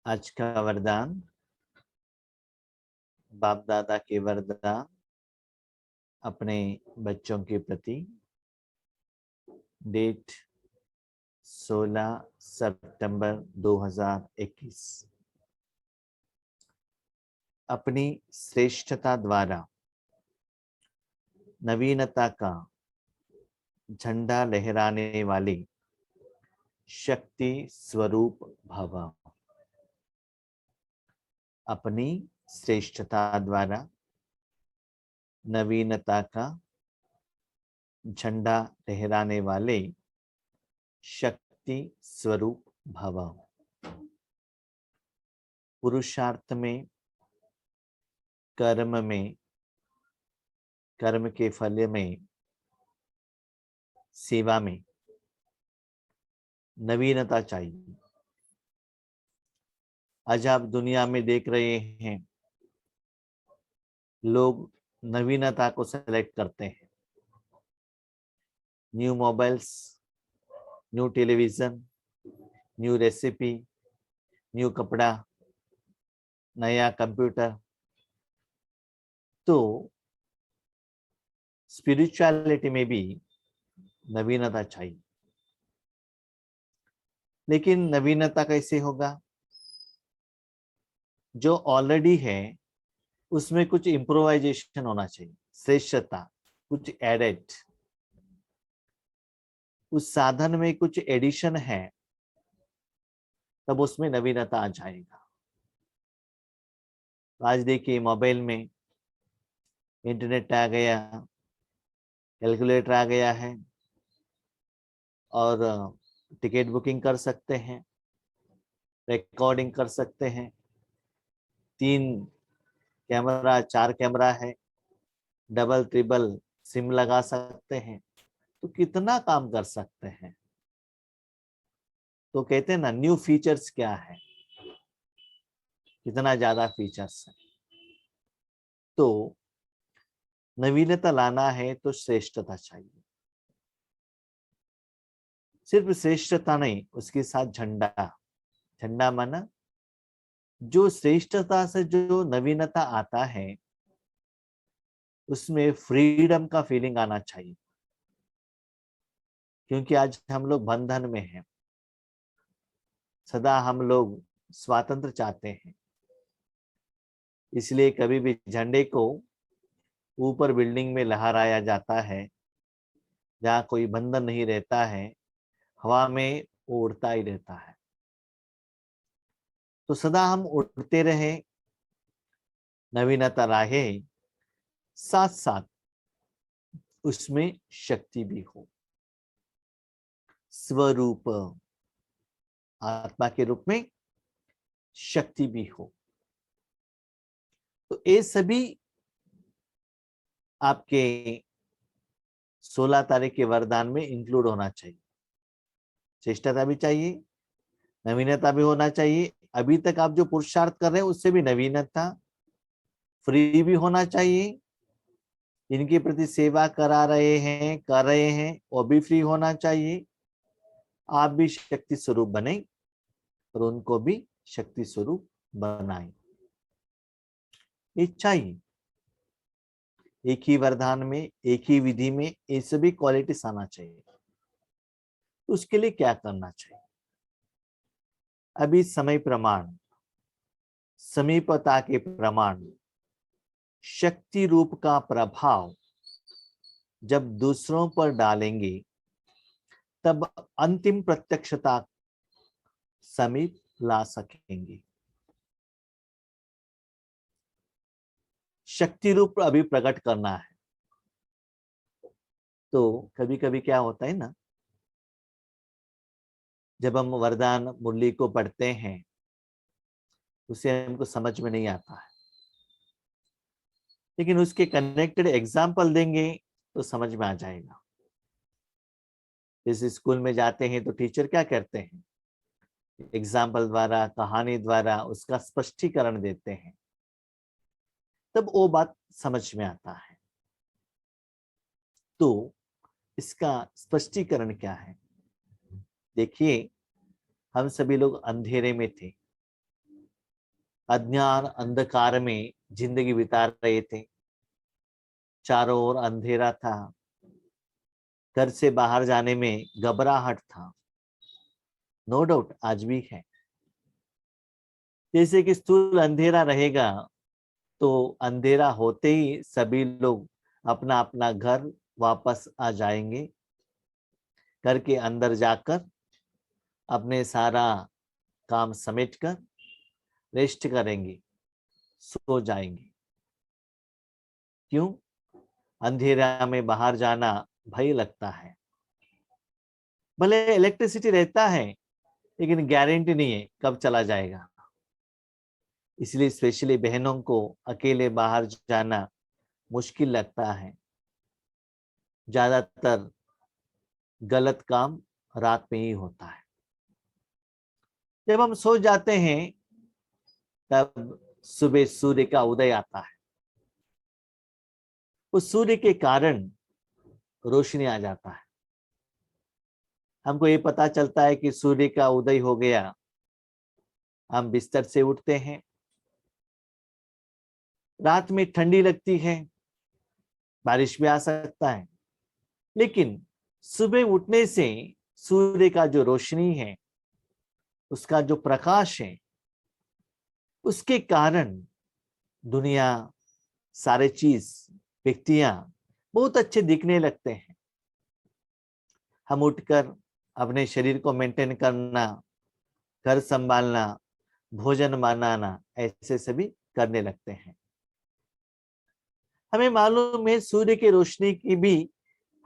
आज का वरदान, बाप दादा के वरदान अपने बच्चों के प्रति। डेट 16 सितंबर 2021। अपनी श्रेष्ठता द्वारा नवीनता का झंडा लहराने वाली शक्ति स्वरूप भव। अपनी श्रेष्ठता द्वारा नवीनता का झंडा लहराने वाले शक्ति स्वरूप भव। पुरुषार्थ में, कर्म में, कर्म के फल में, सेवा में नवीनता चाहिए। आज आप दुनिया में देख रहे हैं, लोग नवीनता को सेलेक्ट करते हैं। New mobiles, new television, new recipe, new कपड़ा, नया कंप्यूटर। तो स्पिरिचुअलिटी में भी नवीनता चाहिए। लेकिन नवीनता कैसे होगा? जो ऑलरेडी है उसमें कुछ इम्प्रोवाइजेशन होना चाहिए। श्रेष्ठता, कुछ एडेड, उस साधन में कुछ एडिशन है, तब उसमें नवीनता आ जाएगा। आज देखिए, मोबाइल में इंटरनेट आ गया, कैलकुलेटर आ गया है, और टिकट बुकिंग कर सकते हैं, रिकॉर्डिंग कर सकते हैं। 3 कैमरा, 4 कैमरा है, डबल ट्रिपल सिम लगा सकते हैं। तो कितना काम कर सकते हैं। तो कहते हैं ना, न्यू फीचर्स क्या है, कितना ज्यादा फीचर्स है। तो नवीनता लाना है तो श्रेष्ठता चाहिए। सिर्फ श्रेष्ठता नहीं, उसके साथ झंडा। झंडा माना जो श्रेष्ठता से जो नवीनता आता है उसमें फ्रीडम का फीलिंग आना चाहिए। क्योंकि आज हम लोग बंधन में हैं, सदा हम लोग स्वातंत्र चाहते हैं। इसलिए कभी भी झंडे को ऊपर बिल्डिंग में लहराया जाता है, जहाँ कोई बंधन नहीं रहता है, हवा में उड़ता ही रहता है। तो सदा हम उड़ते रहे, नवीनता रहे, साथ साथ उसमें शक्ति भी हो। स्वरूप, आत्मा के रूप में शक्ति भी हो। तो ये सभी आपके 16 तारीख के वरदान में इंक्लूड होना चाहिए। श्रेष्ठता भी चाहिए, नवीनता भी होना चाहिए। अभी तक आप जो पुरुषार्थ कर रहे हैं उससे भी नवीनता, फ्री भी होना चाहिए। इनके प्रति सेवा करा रहे हैं, कर रहे हैं, वो भी फ्री होना चाहिए। आप भी शक्ति स्वरूप बने और उनको भी शक्ति स्वरूप बनाए। इच्छा ही एक ही वरदान में, एक ही विधि में ये सभी क्वालिटीज आना चाहिए। उसके लिए क्या करना चाहिए? अभी समय प्रमाण, समीपता के प्रमाण, शक्ति रूप का प्रभाव जब दूसरों पर डालेंगे तब अंतिम प्रत्यक्षता समीप ला सकेंगे। शक्ति रूप अभी प्रकट करना है। तो कभी कभी क्या होता है ना, जब हम वरदान मुरली को पढ़ते हैं उसे हमको समझ में नहीं आता है, लेकिन उसके कनेक्टेड एग्जाम्पल देंगे तो समझ में आ जाएगा। जैसे स्कूल में जाते हैं तो टीचर क्या करते हैं, एग्जाम्पल द्वारा, कहानी द्वारा उसका स्पष्टीकरण देते हैं, तब वो बात समझ में आता है। तो इसका स्पष्टीकरण क्या है? देखिए, हम सभी लोग अंधेरे में थे, अज्ञान अंधकार में जिंदगी बिता रहे थे। चारों ओर अंधेरा था, घर से बाहर जाने में घबराहट था। नो डाउट आज भी है। जैसे कि स्थूल अंधेरा रहेगा तो अंधेरा होते ही सभी लोग अपना अपना घर वापस आ जाएंगे। घर के अंदर जाकर अपने सारा काम समेटकर रेस्ट करेंगे, सो जाएंगे। क्यों? अंधेरा में बाहर जाना भय लगता है। भले इलेक्ट्रिसिटी रहता है लेकिन गारंटी नहीं है कब चला जाएगा। इसलिए स्पेशली बहनों को अकेले बाहर जाना मुश्किल लगता है। ज्यादातर गलत काम रात में ही होता है। जब हम सो जाते हैं तब सुबह सूर्य का उदय आता है। उस सूर्य के कारण रोशनी आ जाता है। हमको ये पता चलता है कि सूर्य का उदय हो गया। हम बिस्तर से उठते हैं। रात में ठंडी लगती है, बारिश भी आ सकता है, लेकिन सुबह उठने से सूर्य का जो रोशनी है, उसका जो प्रकाश है, उसके कारण दुनिया, सारे चीज, व्यक्तियां बहुत अच्छे दिखने लगते हैं। हम उठकर अपने शरीर को मेंटेन करना, घर संभालना, भोजन बनाना, ऐसे सभी करने लगते हैं। हमें मालूम है सूर्य की रोशनी की भी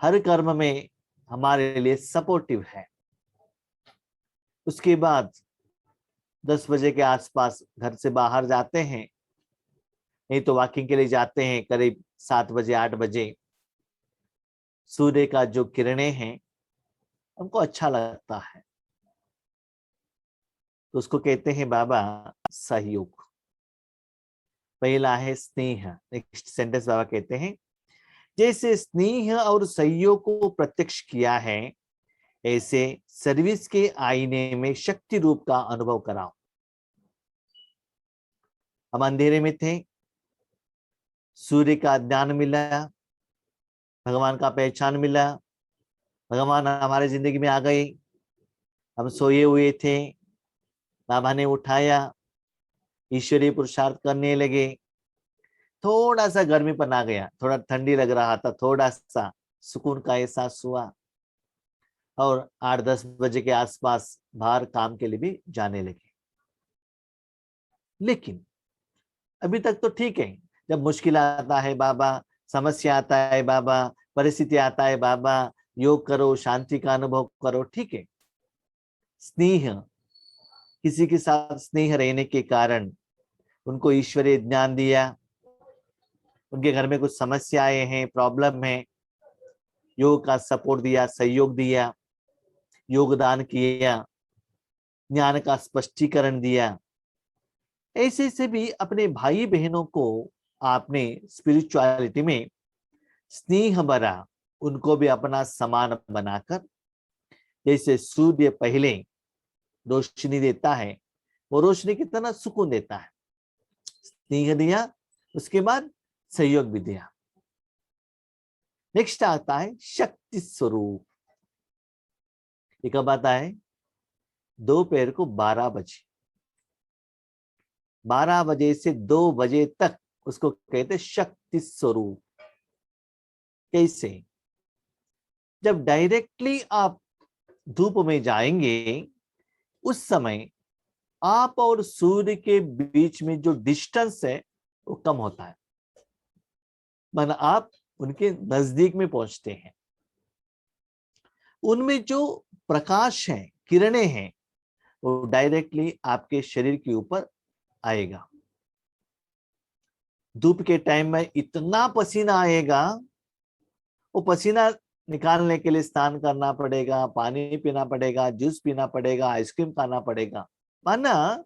हर कर्म में हमारे लिए सपोर्टिव है। उसके बाद 10 बजे के आसपास घर से बाहर जाते हैं, नहीं तो वॉकिंग के लिए जाते हैं। करीब 7 बजे 8 बजे सूर्य का जो किरणें हैं हमको अच्छा लगता है, तो उसको कहते हैं बाबा सहयोग। पहला है स्नेह। नेक्स्ट सेंटेंस बाबा कहते हैं, जैसे स्नेह और सहयोग को प्रत्यक्ष किया है, ऐसे सर्विस के आईने में शक्ति रूप का अनुभव कराओ। हम अंधेरे में थे, सूर्य का ज्ञान मिला, भगवान का पहचान मिला, भगवान हमारे जिंदगी में आ गए। हम सोए हुए थे, बाबा ने उठाया, ईश्वरीय पुरुषार्थ करने लगे। थोड़ा सा गर्मीपन आ गया, थोड़ा ठंडी लग रहा था, थोड़ा सा सुकून का एहसास हुआ, और 8-10 बजे के आसपास बाहर काम के लिए भी जाने लगे। लेकिन अभी तक तो ठीक है। जब मुश्किल आता है बाबा, समस्या आता है बाबा, परिस्थिति आता है बाबा, योग करो, शांति का अनुभव करो, ठीक है। स्नेह, किसी के साथ स्नेह रहने के कारण उनको ईश्वरीय ज्ञान दिया। उनके घर में कुछ समस्याएं हैं, प्रॉब्लम है, योग का सपोर्ट दिया, सहयोग दिया, योगदान किया, ज्ञान का स्पष्टीकरण दिया। ऐसे से भी अपने भाई बहनों को आपने स्पिरिचुअलिटी में स्नेह भरा, उनको भी अपना समान बनाकर, जैसे सूर्य पहले रोशनी देता है, वो रोशनी कितना सुकून देता है। स्नेह दिया, उसके बाद सहयोग भी दिया। नेक्स्ट आता है शक्ति स्वरूप। ये कब आता है? दोपहर को 12 बजे, 12 बजे से 2 बजे तक उसको कहते शक्ति स्वरूप। कैसे? जब डायरेक्टली आप धूप में जाएंगे, उस समय आप और सूर्य के बीच में जो डिस्टेंस है वो कम होता है, माना आप उनके नजदीक में पहुंचते हैं। उनमें जो प्रकाश है, किरणें हैं, वो डायरेक्टली आपके शरीर के ऊपर आएगा। धूप के टाइम में इतना पसीना आएगा, वो पसीना निकालने के लिए स्नान करना पड़ेगा, पानी पीना पड़ेगा, जूस पीना पड़ेगा, आइसक्रीम खाना पड़ेगा। माना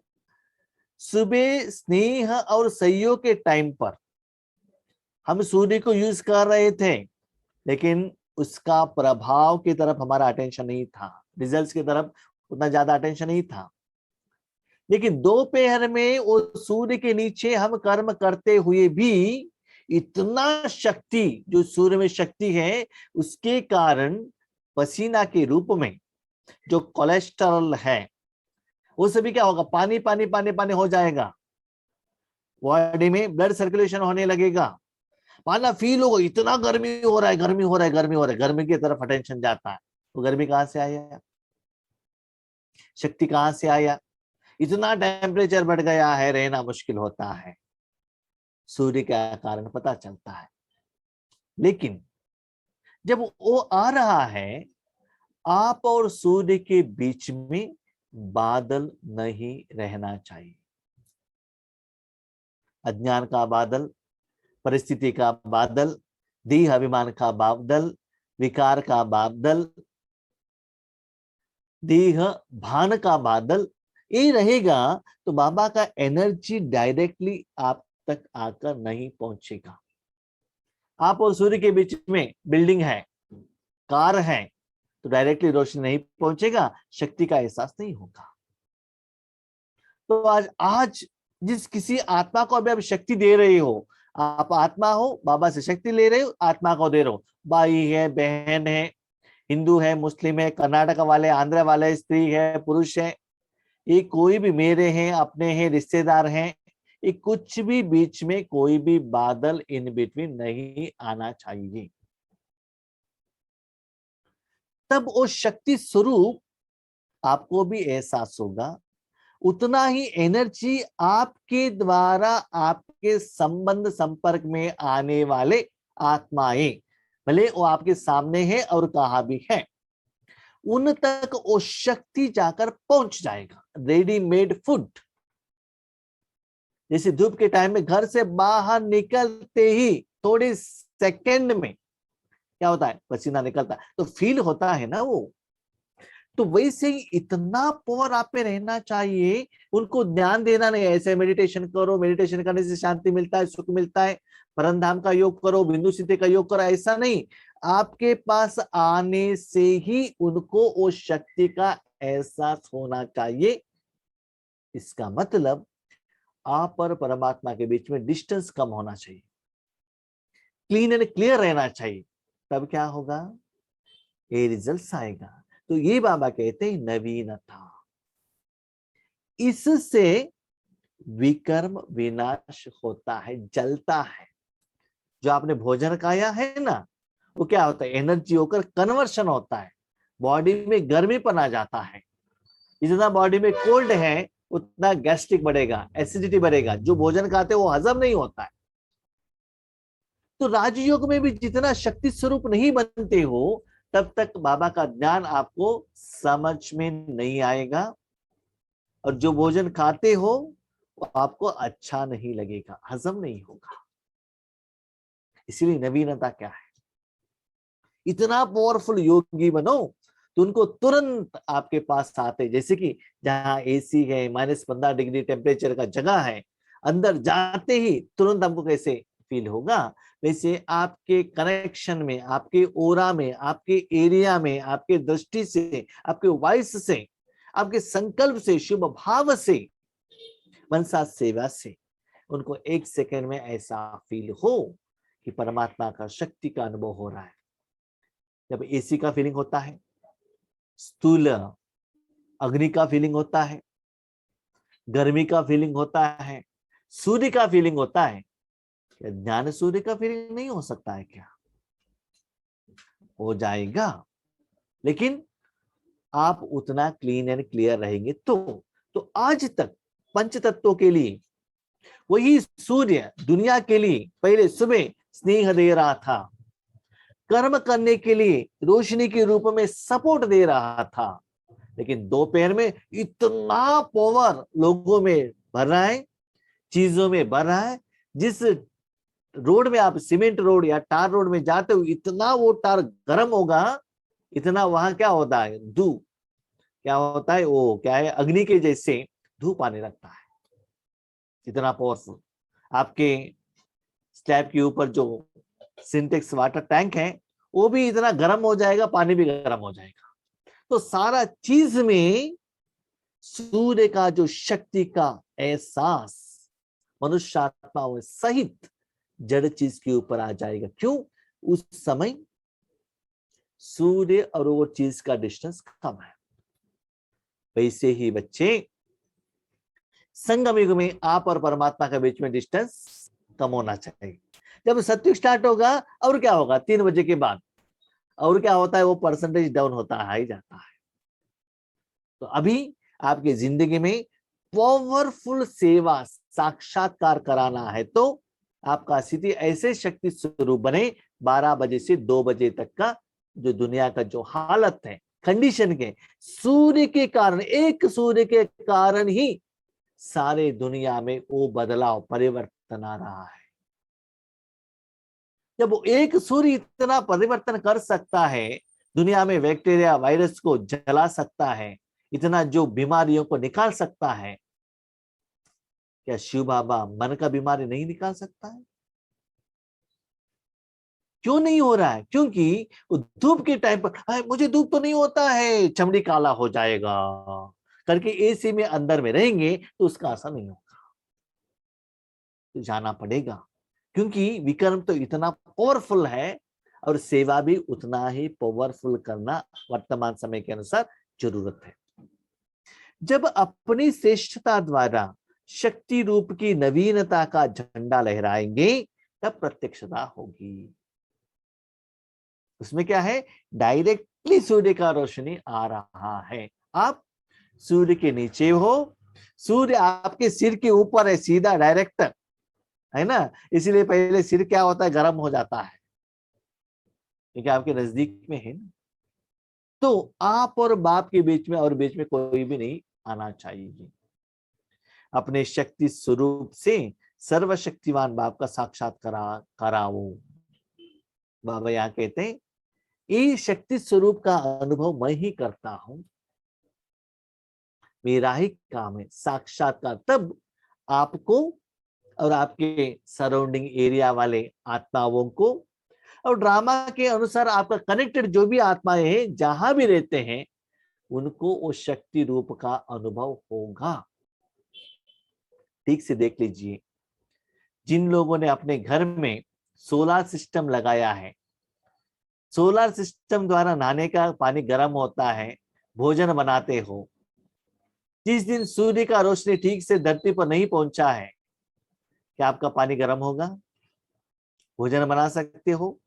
सुबह स्नेह और सहयोग के टाइम पर हम सूर्य को यूज कर रहे थे, लेकिन उसका प्रभाव की तरफ हमारा अटेंशन नहीं था, रिजल्ट्स की तरफ उतना ज्यादा अटेंशन नहीं था। लेकिन दोपहर में वो सूर्य के नीचे हम कर्म करते हुए भी इतना शक्ति, जो सूर्य में शक्ति है उसके कारण पसीना के रूप में जो कोलेस्ट्रॉल है वो सभी क्या होगा, पानी पानी पानी पानी हो जाएगा, बॉडी में ब्लड सर्कुलेशन होने लगेगा, पाना फील होगा, इतना गर्मी हो रहा है, गर्मी हो रहा है, गर्मी हो रहा है, गर्मी की तरफ अटेंशन जाता है। तो गर्मी कहां से आया, शक्ति कहां से आया, इतना टेम्परेचर बढ़ गया है, रहना मुश्किल होता है, सूर्य का कारण पता चलता है। लेकिन जब वो आ रहा है, आप और सूर्य के बीच में बादल नहीं रहना चाहिए। अज्ञान का बादल, परिस्थिति का बादल, देह अभिमान का बादल, विकार का बादल, देह भान का बादल, ये रहेगा तो बाबा का एनर्जी डायरेक्टली आप तक आकर नहीं पहुंचेगा। आप और सूर्य के बीच में बिल्डिंग है, कार है, तो डायरेक्टली रोशनी नहीं पहुंचेगा, शक्ति का एहसास नहीं होगा। तो आज जिस किसी आत्मा को अभी आप शक्ति दे रहे हो, आप आत्मा हो, बाबा से शक्ति ले रहे हो, आत्मा को दे रहे हो, भाई है, बहन है, हिंदू है, मुस्लिम है, कर्नाटक वाले, आंध्र वाले, स्त्री है, पुरुष है, ये कोई भी मेरे हैं, अपने हैं, रिश्तेदार हैं, ये कुछ भी बीच में कोई भी बादल इन बिटवीन नहीं आना चाहिए। तब वो शक्ति स्वरूप आपको भी एहसास होगा, उतना ही एनर्जी आपके द्वारा आपके संबंध संपर्क में आने वाले आत्माएं, भले वो आपके सामने है और कहाँ भी है, उन तक वो शक्ति जाकर पहुंच जाएगा। रेडीमेड फूड, जैसे धूप के टाइम में घर से बाहर निकलते ही थोड़े सेकंड में क्या होता है, पसीना निकलता है, तो फील होता है ना वो। तो वैसे ही इतना पावर आप में रहना चाहिए, उनको ध्यान देना नहीं, ऐसे मेडिटेशन करो, मेडिटेशन करने से शांति मिलता है, सुख मिलता है, परमधाम का योग करो, बिंदु सिद्धि का योग करो, ऐसा नहीं। आपके पास आने से ही उनको वो शक्ति का एहसास होना चाहिए। इसका मतलब आप और परमात्मा के बीच में डिस्टेंस कम होना चाहिए, क्लीन एंड क्लियर रहना चाहिए, तब क्या होगा, ये रिजल्ट आएगा। तो ये बाबा कहते हैं नवीनता, इससे विकर्म विनाश होता है, जलता है। जो आपने भोजन खाया है ना, वो क्या होता है, एनर्जी होकर कन्वर्शन होता है, बॉडी में गर्मीपन आ जाता है। जितना बॉडी में कोल्ड है उतना गैस्ट्रिक बढ़ेगा, एसिडिटी बढ़ेगा, जो भोजन खाते वो हजम नहीं होता है। तो राजयोग में भी जितना शक्ति स्वरूप नहीं बनते हो, तब तक बाबा का ज्ञान आपको समझ में नहीं आएगा, और जो भोजन खाते हो वो आपको अच्छा नहीं लगेगा, हजम नहीं होगा। इसीलिए नवीनता क्या है, इतना पावरफुल योगी बनो तो उनको तुरंत आपके पास आते, जैसे कि जहां एसी है, -15 डिग्री टेम्परेचर का जगह है, अंदर जाते ही तुरंत हमको कैसे फील होगा, वैसे आपके कनेक्शन में, आपके ओरा में, आपके एरिया में, आपके दृष्टि से, आपके वॉइस से, आपके संकल्प से, शुभ भाव से, मनसा सेवा से उनको 1 सेकंड में ऐसा फील हो कि परमात्मा का शक्ति का अनुभव हो रहा है। जब एसी का फीलिंग होता है, स्थूल अग्नि का फीलिंग होता है, गर्मी का फीलिंग होता है, सूर्य का फीलिंग होता है, क्या ज्ञान सूर्य का फीलिंग नहीं हो सकता है क्या? हो जाएगा, लेकिन आप उतना क्लीन एंड क्लियर रहेंगे तो आज तक पंच तत्वों के लिए वही सूर्य दुनिया के लिए पहले सुबह स्नेह दे रहा था, कर्म करने के लिए रोशनी के रूप में सपोर्ट दे रहा था, लेकिन दोपहर में इतना पावर लोगों में भर रहा है, चीजों में भर रहा है। जिस रोड में आप सीमेंट रोड या टार रोड में जाते हो, इतना वो टार गर्म होगा, इतना वहां क्या होता है, धूप क्या होता है, वो क्या है, अग्नि के जैसे धूप आने लगता है, इतना पावरफुल। आपके स्लैब के ऊपर जो सिंटेक्स वाटर टैंक है वो भी इतना गर्म हो जाएगा, पानी भी गर्म हो जाएगा। तो सारा चीज में सूर्य का जो शक्ति का एहसास मनुष्य आत्माओं सहित जड़ चीज के ऊपर आ जाएगा। क्यों? उस समय सूर्य और वो चीज का डिस्टेंस कम है। वैसे ही बच्चे, संगम युग में आप और परमात्मा के बीच में डिस्टेंस कम होना चाहिए। जब सत्युग स्टार्ट होगा, और क्या होगा 3 बजे के बाद, और क्या होता है, वो परसेंटेज डाउन होता है, ही जाता है। तो अभी आपकी जिंदगी में पावरफुल सेवा साक्षात्कार कराना है तो आपका स्थिति ऐसे शक्ति स्वरूप बने 12 बजे से 2 बजे तक का जो दुनिया का जो हालत है, कंडीशन के, सूर्य के कारण, एक सूर्य के कारण ही सारे दुनिया में वो बदलाव, परिवर्तन आ रहा है। जब वो एक सूर्य इतना परिवर्तन कर सकता है, दुनिया में बैक्टीरिया वायरस को जला सकता है, इतना जो बीमारियों को निकाल सकता है, क्या शिव बाबा मन का बीमारी नहीं निकाल सकता है? क्यों नहीं हो रहा है? क्योंकि वो धूप के टाइम पर, मुझे धूप तो नहीं होता है, चमड़ी काला हो जाएगा करके एसी में अंदर में रहेंगे तो उसका असर नहीं होगा। तो जाना पड़ेगा, क्योंकि विक्रम तो इतना पावरफुल है और सेवा भी उतना ही पावरफुल करना वर्तमान समय के अनुसार जरूरत है। जब अपनी श्रेष्ठता द्वारा शक्ति रूप की नवीनता का झंडा लहराएंगे तब प्रत्यक्षता होगी। उसमें क्या है? डायरेक्टली सूर्य का रोशनी आ रहा है, आप सूर्य के नीचे हो, सूर्य आपके सिर के ऊपर है, सीधा डायरेक्ट है ना। इसीलिए पहले सिर क्या होता है, गर्म हो जाता है, क्योंकि आपके नजदीक में है ना। तो आप और बाप के बीच में और बीच में कोई भी नहीं आना चाहिए। अपने शक्ति स्वरूप से सर्वशक्तिमान बाप का साक्षात कराओ। बाबा यहाँ कहते हैं, ये शक्ति स्वरूप का अनुभव मैं ही करता हूं, मेरा ही काम है साक्षात्कार। तब आपको और आपके सराउंडिंग एरिया वाले आत्माओं को, और ड्रामा के अनुसार आपका कनेक्टेड जो भी आत्माएं हैं जहां भी रहते हैं, उनको वो शक्ति रूप का अनुभव होगा। ठीक से देख लीजिए, जिन लोगों ने अपने घर में सोलर सिस्टम लगाया है, सोलर सिस्टम द्वारा नहाने का पानी गर्म होता है, भोजन बनाते हो, जिस दिन सूर्य का रोशनी ठीक से धरती पर नहीं पहुंचा है, क्या आपका पानी गर्म होगा? भोजन बना सकते हो?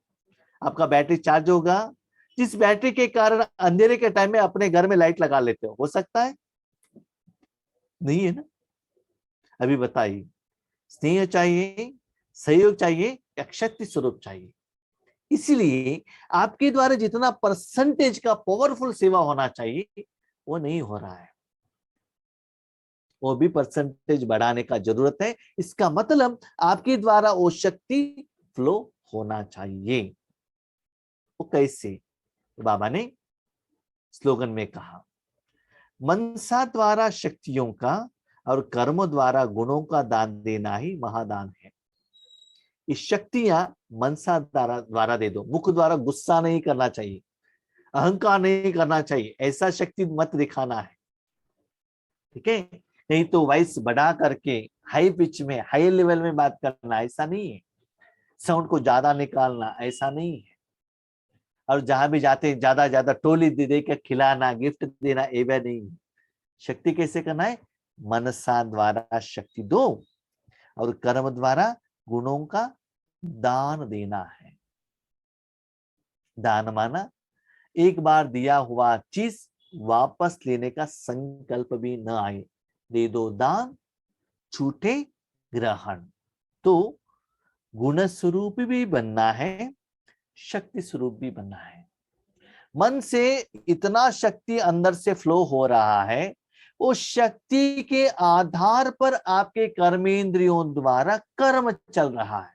आपका बैटरी चार्ज होगा? जिस बैटरी के कारण अंधेरे के टाइम में अपने घर में लाइट लगा लेते हो सकता है? नहीं है ना। अभी बताइए, स्नेह चाहिए, सहयोग चाहिए या शक्ति स्वरूप चाहिए? इसीलिए आपके द्वारा जितना परसेंटेज का पावरफुल सेवा होना चाहिए वो नहीं हो रहा है, वो भी परसेंटेज बढ़ाने का जरूरत है। इसका मतलब आपके द्वारा वो शक्ति फ्लो होना चाहिए। वो कैसे? बाबा ने स्लोगन में कहा, मनसा द्वारा शक्तियों का और कर्म द्वारा गुणों का दान देना ही महादान है। ये शक्तियां मनसा द्वारा दे दो, मुख द्वारा गुस्सा नहीं करना चाहिए, अहंकार नहीं करना चाहिए, ऐसा शक्ति मत दिखाना है, ठीक है? नहीं तो वॉइस बढ़ा करके हाई पिच में, हाई लेवल में बात करना, ऐसा नहीं है। साउंड को ज्यादा निकालना, ऐसा नहीं है। और जहां भी जाते ज्यादा ज्यादा टोली दे दे के खिलाना, गिफ्ट देना, ये भी नहीं है। शक्ति कैसे करना है? मनसा द्वारा शक्ति दो और कर्म द्वारा गुणों का दान देना है। दान माना एक बार दिया हुआ चीज वापस लेने का संकल्प भी न आए। दे दो दान, छूटे ग्रहण। तो गुण स्वरूप भी बनना है, शक्ति स्वरूप भी बनना है। मन से इतना शक्ति अंदर से फ्लो हो रहा है, उस शक्ति के आधार पर आपके कर्मेंद्रियों द्वारा कर्म चल रहा है।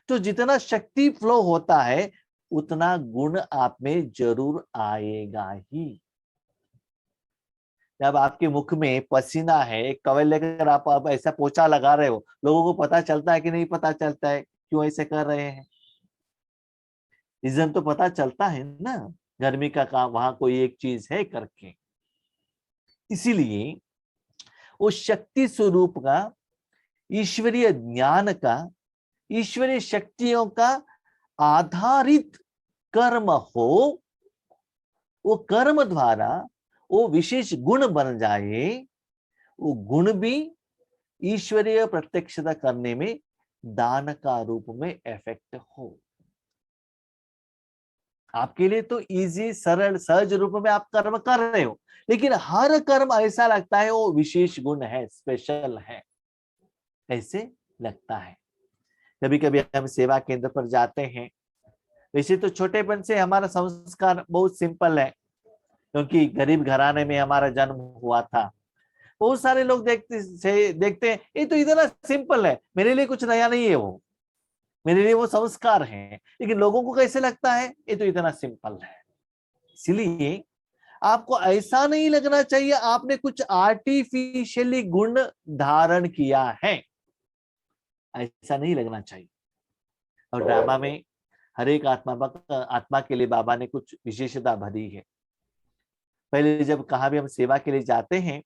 तो जितना शक्ति फ्लो होता है उतना गुण आप में जरूर आएगा ही। जब आपके मुख में पसीना है, एक टॉवल लेकर आप ऐसा पोछा लगा रहे हो, लोगों को पता चलता है कि नहीं पता चलता है? क्यों ऐसे कर रहे हैं? रीजन तो पता चलता है ना, गर्मी का काम, वहां कोई एक चीज है करके। इसीलिए उस शक्ति स्वरूप का, ईश्वरीय ज्ञान का, ईश्वरीय शक्तियों का आधारित कर्म हो, वो कर्म द्वारा वो विशेष गुण बन जाए, वो गुण भी ईश्वरीय प्रत्यक्षता करने में दान का रूप में इफेक्ट हो। आपके लिए तो इजी, सरल, सहज रूप में आप कर्म कर रहे हो, लेकिन हर कर्म ऐसा लगता है वो विशेष गुण है, स्पेशल है, ऐसे लगता है। कभी कभी हम सेवा केंद्र पर जाते हैं, वैसे तो छोटेपन से हमारा संस्कार बहुत सिंपल है, क्योंकि गरीब घराने में हमारा जन्म हुआ था। बहुत सारे लोग देखते हैं ये तो इतना सिंपल है, मेरे लिए कुछ नया नहीं है, वो मेरे लिए वो संस्कार है। लेकिन लोगों को कैसे लगता है ये तो इतना सिंपल है। इसलिए आपको ऐसा नहीं लगना चाहिए आपने कुछ आर्टिफिशियली गुण धारण किया है, ऐसा नहीं लगना चाहिए। और ड्रामा में हर एक आत्मा के लिए बाबा ने कुछ विशेषता भरी है। पहले जब कहाँ भी हम सेवा के लिए जाते हैं,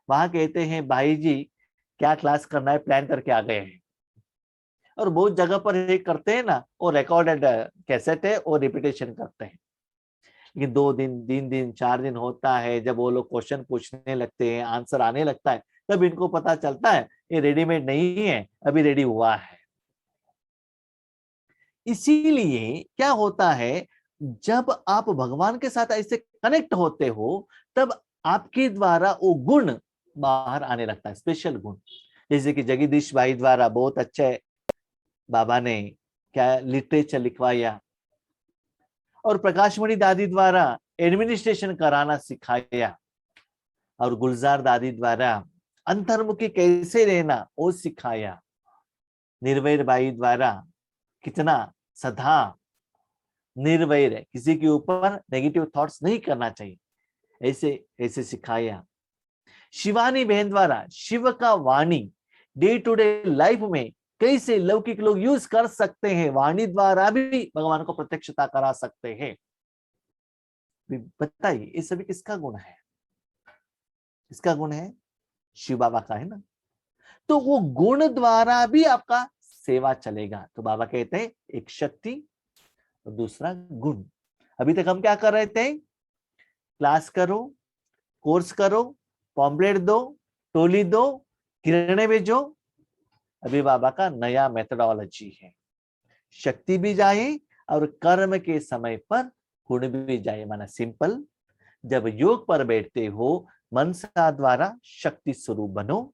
वहां कहते हैं भाई जी क्या क्लास करना है प्लान करके आ गए हैं। और बहुत जगह पर ये करते हैं ना, वो रिकॉर्डेड कैसेट है और रिपीटेशन करते हैं। लेकिन 2 दिन 3 दिन 4 दिन होता है, जब वो लोग क्वेश्चन पूछने लगते हैं, आंसर आने लगता है, तब इनको पता चलता है ये रेडीमेड नहीं है, अभी रेडी हुआ है। इसीलिए क्या होता है, जब आप भगवान के साथ ऐसे कनेक्ट होते हो, तब आपके द्वारा वो गुण बाहर आने लगता है, स्पेशल गुण। जैसे कि जगदीश भाई द्वारा बहुत अच्छे बाबा ने क्या लिटरेचर लिखवाया, और प्रकाशमणि दादी द्वारा एडमिनिस्ट्रेशन कराना सिखाया, और गुलजार दादी द्वारा अंतर्मुखी कैसे रहना वो सिखाया। निर्वैर बाई द्वारा कितना सदा निर्वैर है, किसी के ऊपर नेगेटिव थॉट्स नहीं करना चाहिए, ऐसे ऐसे सिखाया। शिवानी बहन द्वारा शिव का वाणी डे टू डे लाइफ में कैसे लौकिक लोग यूज कर सकते हैं, वाणी द्वारा भी भगवान को प्रत्यक्षता करा सकते हैं। बताइए ये सभी किसका गुण है? किसका गुण है? शिव बाबा का है ना। तो वो गुण द्वारा भी आपका सेवा चलेगा। तो बाबा कहते हैं एक शक्ति और दूसरा गुण। अभी तक हम क्या कर रहे थे? क्लास करो, कोर्स करो, पॉम्पलेट दो, टोली दो, किरणें भेजो। अभी बाबा का नया मेथोडोलॉजी है, शक्ति भी जाए और कर्म के समय पर गुण भी जाए। माना सिंपल, जब योग पर बैठते हो मनसा द्वारा शक्ति स्वरूप बनो,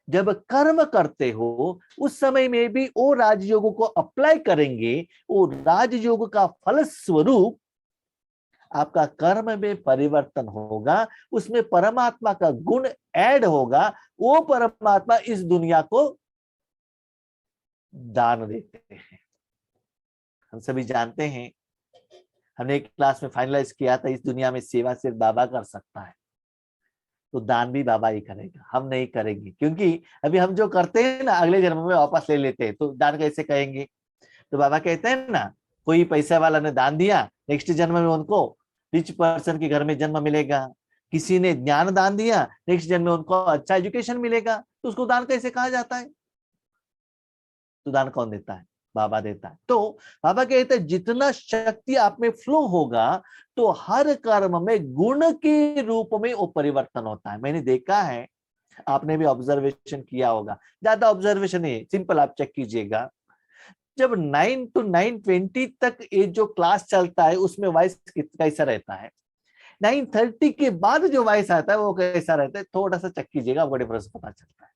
जब कर्म करते हो उस समय में भी वो राजयोग को अप्लाई करेंगे, वो राजयोग का फल स्वरूप आपका कर्म में परिवर्तन होगा, उसमें परमात्मा का गुण ऐड होगा, वो परमात्मा इस दुनिया को दान देते हैं। हम सभी जानते हैं, हमने एक क्लास में फाइनलाइज किया था, इस दुनिया में सेवा सिर्फ बाबा कर सकता है, तो दान भी बाबा ही करेगा, हम नहीं करेंगे। क्योंकि अभी हम जो करते हैं ना अगले जन्म में वापस ले लेते हैं, तो दान कैसे कहेंगे? तो बाबा कहते हैं ना, कोई पैसे वाला ने दान दिया, नेक्स्ट जन्म में उनको रिच पर्सन के घर में जन्म मिलेगा। किसी ने ज्ञान दान दिया, नेक्स्ट जन्म में उनको अच्छा एजुकेशन मिलेगा। तो उसको दान कैसे कहा जाता है? तो दान कौन देता है? बाबा देता है। तो बाबा कहते हैं जितना शक्ति आप में फ्लो होगा, तो हर कर्म में गुण के रूप में वो परिवर्तन होता है। मैंने देखा है, आपने भी ऑब्जर्वेशन किया होगा, ज्यादा ऑब्जर्वेशन नहीं, सिंपल आप चेक कीजिएगा। जब 9 to 9:20 तक ये जो क्लास चलता है उसमें वॉइस कैसा रहता है, 9:30 के बाद जो वॉइस आता है वो कैसा रहता है, थोड़ा सा चेक कीजिएगा, आपको डिफरेंस पता चलता है।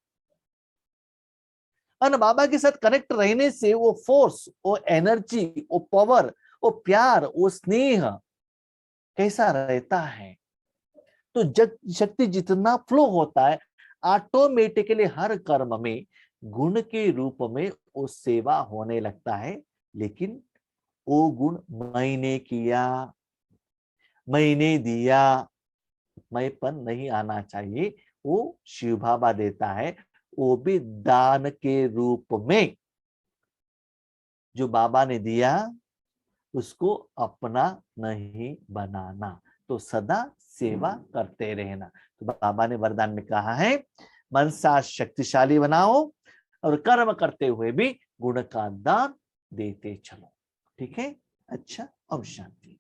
और बाबा के साथ कनेक्ट रहने से वो फोर्स, वो एनर्जी, वो पावर, वो प्यार, वो स्नेह कैसा रहता है। तो शक्ति जितना फ्लो होता है, ऑटोमेटिकली हर कर्म में गुण के रूप में वो सेवा होने लगता है। लेकिन वो गुण मैंने किया, मैंने दिया, मैंपन नहीं आना चाहिए। वो शिव बाबा देता है, वो भी दान के रूप में। जो बाबा ने दिया उसको अपना नहीं बनाना, तो सदा सेवा करते रहना। तो बाबा ने वरदान में कहा है मनसा शक्तिशाली बनाओ और कर्म करते हुए भी गुण का दान देते चलो। ठीक है, अच्छा, ओम शांति।